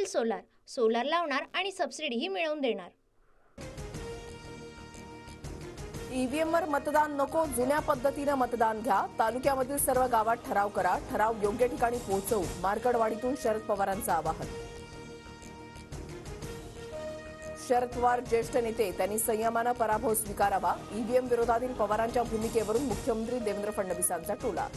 Solar, solar लावणार आणि सबसिडीही मिळवून देणार। ईव्हीएमवर मतदान नको, जुन्या पद्धतीने मतदान घ्या। तालुक्यामधील सर्व गावात ठराव करा, ठराव योग्य ठिकाणी पोहोचवू, मार्कडवाडीतून शरद पवारांचं आवाहन। शरद पवार ज्येष्ठ नेते, त्यांनी संयमानं पराभव स्वीकारावा। ईव्हीएम विरोधातील पवारांच्या भूमिकेवरून मुख्यमंत्री देवेंद्र फडणवीसांचा टोला।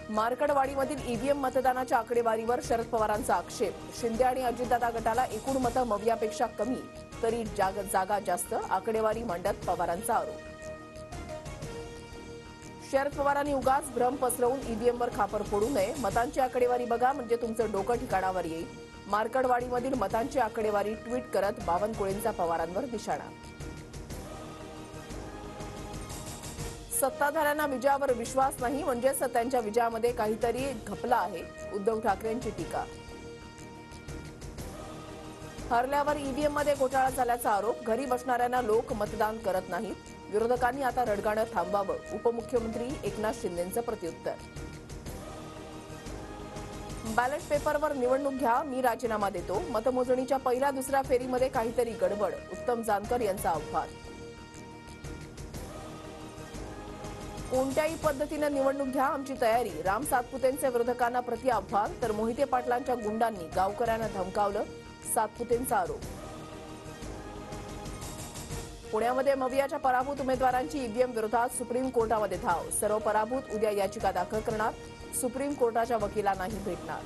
मार्कडवाडीमधील ईव्हीएम मतदानाच्या आकडेवारीवर शरद पवारांचा आक्षेप। शिंदे आणि अजितदादा गटाला एकूण मतं मवियापेक्षा कमी, तरी जागा जास्त, आकडेवारी मांडत पवारांचा आरोप। शरद पवारांनी उगाच भ्रम पसरवून ईव्हीएमवर खापर फोडू नये, मतांची आकडेवारी बघा म्हणजे तुमचं डोकं ठिकाणावर येईल। मार्कडवाडीमधील मतांची आकडेवारी ट्विट करत बावनकुळेंचा पवारांवर निशाणा। सत्ताधाऱ्यांना विजयावर विश्वास नाही, म्हणजेच त्यांच्या विजयामध्ये काहीतरी घपला आहे, उद्धव ठाकरेंची टीका। हरल्यावर ईव्हीएममध्ये घोटाळा झाल्याचा आरोप, घरी बसणाऱ्यांना लोक मतदान करत नाहीत, विरोधकांनी आता रडगाणं थांबवावं, उपमुख्यमंत्री एकनाथ शिंदेंचं प्रत्युत्तर। बॅलेट पेपरवर निवडणूक घ्या, मी राजीनामा देतो, मतमोजणीच्या पहिल्या दुसऱ्या फेरीमध्ये काहीतरी गडबड, उत्तम जानकर यांचं आव्हान। कोणत्याही पद्धतीनं निवडणूक घ्या, आमची तयारी, राम सातपुतेंचे विरोधकांना प्रति आव्हान, तर मोहिते पाटलांच्या गुंडांनी गावकऱ्यांना धमकावलं, सातपुतेंचा आरोप। पुण्यामध्ये मवियाच्या पराभूत उमेदवारांची ईव्हीएम विरोधात सुप्रीम कोर्टामध्ये धाव, सर्व पराभूत उद्या याचिका दाखल करणार, सुप्रीम कोर्टाच्या वकिलांनाही भेटणार।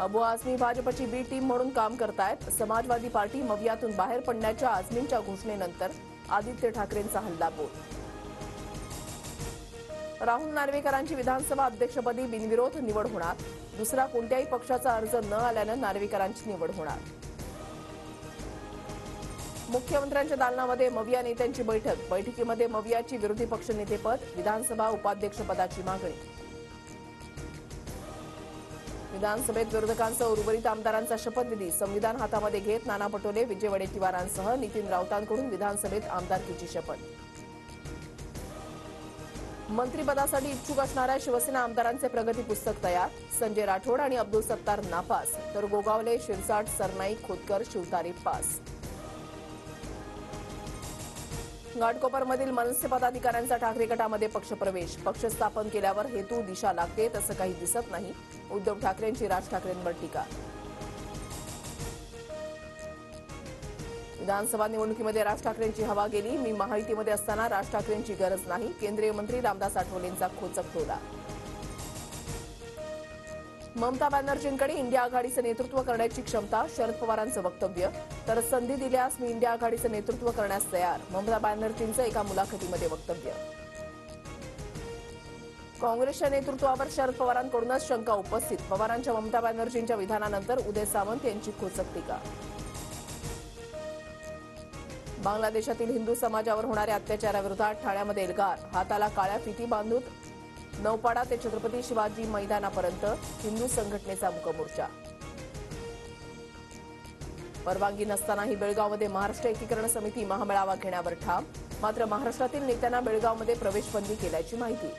अबू आझमी भाजपची बी टीम म्हणून काम करतायत, समाजवादी पार्टी मवियातून बाहेर पडण्याच्या आझमींच्या घोषणेनंतर आदित्य ठाकरेंचा हल्लाबोल। राहुल नार्वेकरांची विधानसभा अध्यक्षपदी बिनविरोध निवड होणार, दुसरा कोणत्याही पक्षाचा अर्ज न आल्यानं नार्वेकरांची निवड होणार। मुख्यमंत्र्यांच्या दालनामध्ये मविया नेत्यांची बैठक, बैठकीमध्ये मवियाची विरोधी पक्षनेतेपद, विधानसभा उपाध्यक्षपदाची मागणी। विधानसभेत विरोधकांसह उर्वरित आमदारांचा शपथविधी, संविधान हातामध्ये घेत नाना पटोले, विजय वडेट्टीवारांसह नितीन राऊतांकडून विधानसभेत आमदारकीची शपथ। मंत्रिपदासाठी इच्छुक असणाऱ्या शिवसेना आमदारांचे प्रगती पुस्तक तयार, संजय राठोड आणि अब्दुल सत्तार नापास, तर गोगावले, शिरसाट, सरनाईक, खोतकर, शिवतारे पास। घाटकोपरमधील मनसे पदाधिकाऱ्यांचा ठाकरे गटामध्ये पक्षप्रवेश, पक्ष स्थापन केल्यावर हेतू दिशा लागते तसं काही दिसत नाही, उद्धव ठाकरेंची राज ठाकरेंवर टीका। विधानसभा निवडणुकीमध्ये राज ठाकरेंची हवा गेली, मी महायुतीमध्ये असताना राज ठाकरेंची गरज नाही, केंद्रीय मंत्री रामदास आठवलेंचा खोचक टोला। ममता बॅनर्जींकडे इंडिया आघाडीचं नेतृत्व करण्याची क्षमता, शरद पवारांचं वक्तव्य, तर संधी दिल्यास मी इंडिया आघाडीचं नेतृत्व करण्यास तयार, ममता बॅनर्जींचं एका मुलाखतीमध्ये वक्तव्य। काँग्रेसच्या नेतृत्वावर शरद पवारांकडूनच शंका उपस्थित, पवारांच्या ममता बॅनर्जींच्या विधानानंतर उदय सामंत यांची खोचक टीका। बांगलादेशातील हिंदू समाजावर होणाऱ्या अत्याचाराविरोधात ठाण्यामध्ये एल्गार, हाताला काळ्या फिती बांधून नौपाडा ते छत्रपती शिवाजी मैदानापर्यंत हिंदू संघटनेचा मूकमोर्चा। परवानगी नसतानाही बेळगावमध्ये महाराष्ट्र एकीकरण समिती महामेळावा घेण्यावर ठाम, मात्र महाराष्ट्रातील नेत्यांना बेळगावमध्ये प्रवेशबंदी केल्याची माहिती।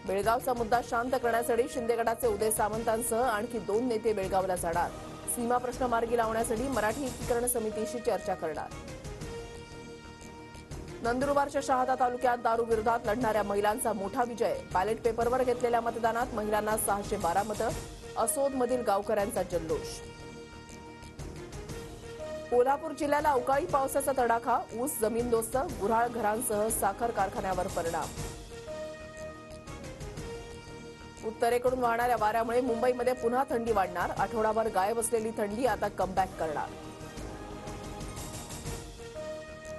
बेळगावचा मुद्दा शांत करण्यासाठी शिंदे गटाचे उदय सामंतांसह आणखी 2 नेते बेळगावला जाणार, सीमा प्रश्न मार्गी लावण्यासाठी मराठी एकीकरण समितीशी चर्चा करणार। नंदुरबारच्या शहादा तालुक्यात दारू विरोधात लढणाऱ्या महिलांचा मोठा विजय, बॅलेट पेपरवर घेतलेल्या मतदानात महिलांना 612 मतं, असोदमधील गावकऱ्यांचा जल्लोष। कोल्हापूर जिल्ह्याला अवकाळी पावसाचा तडाखा, ऊस जमीनदोस्त, गुऱ्हाळ घरांसह साखर कारखान्यावर परिणाम। उत्तरेकडून वाहणाऱ्या वाऱ्यामुळे मुंबईमध्ये पुन्हा थंडी वाढणार, आठवडाभर गायब असलेली थंडी आता कमबॅक करणार।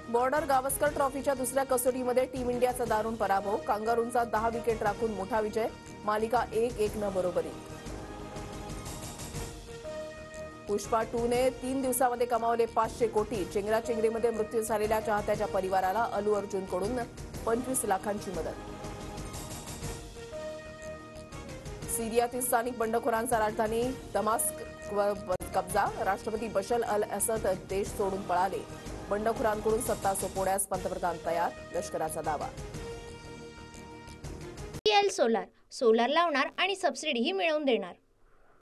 बॉर्डर गावस्कर ट्रॉफीच्या दुसऱ्या कसोटीमध्ये टीम इंडियाचा दारुण पराभव, कांगारूंचा 10 विकेट राखून मोठा विजय, मालिका 1-1 बरोबरीत। पुष्पा 2 ने 3 दिवसामध्ये कमावले 500 कोटी, चेंगराचेंगरीमध्ये मृत्यू झालेल्या चाहत्याच्या परिवाराला अल्लू अर्जुनकडून 25 लाखांची मदत। सिरियातील स्थानिक बंडखोरांचा राजधानी दमास्कवर कब्जा, राष्ट्रपती बशर अल असद देश सोडून पळाले, बंडखोरांकडून सत्ता सोपवण्यास पंतप्रधान तयार, लष्कराचा दावा। सोलर लावणार आणि सबसिडीही मिळवून देणार.